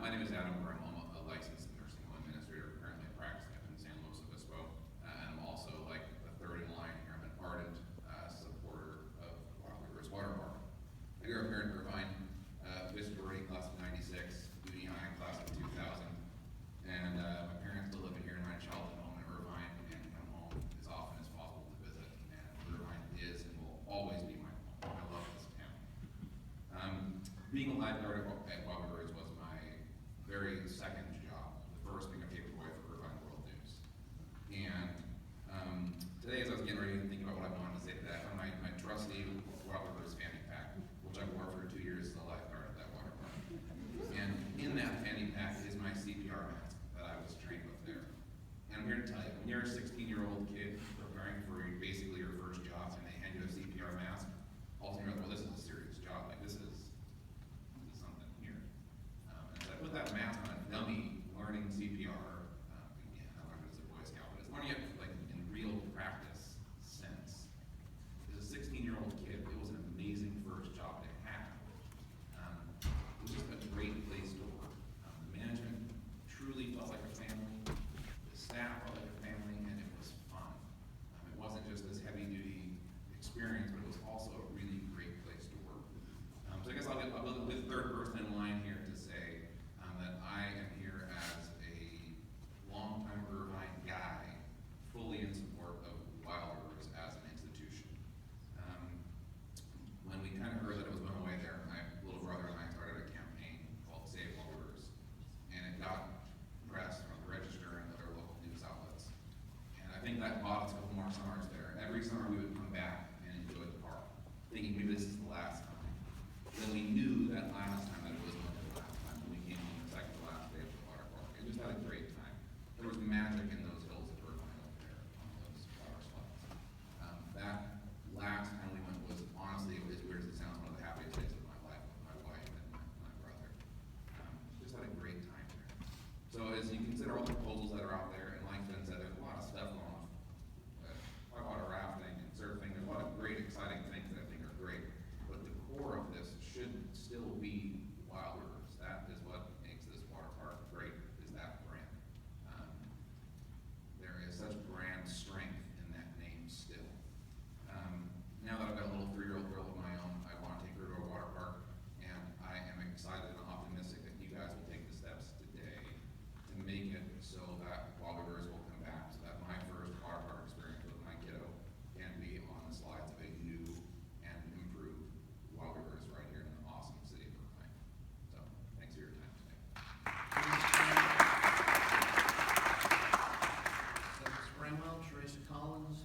My name is Adam Bramwell. I'm a licensed nursing home administrator currently practicing up in San Luis Obispo. And I'm also like the third in line here. I'm an ardent supporter of Wild Rivers Water Park. I grew up here in Irvine, West Boarding class of '96, Uni High class of 2000. And my parents still live here in my childhood home in Irvine and come home as often as possible to visit. And Irvine is and will always be my home. I love this town. Being a lifeguard at Wild Rivers was my very second job, the first being a paper boy for Irvine World News. And today, as I was getting ready to think about what I wanted to say today, I found my trusty Wild Rivers fanny pack, which I wore for 2 years as a lifeguard at that water park. And in that fanny pack is my CPR mask that I was trained with there. And I'm here to tell you, when you're a 16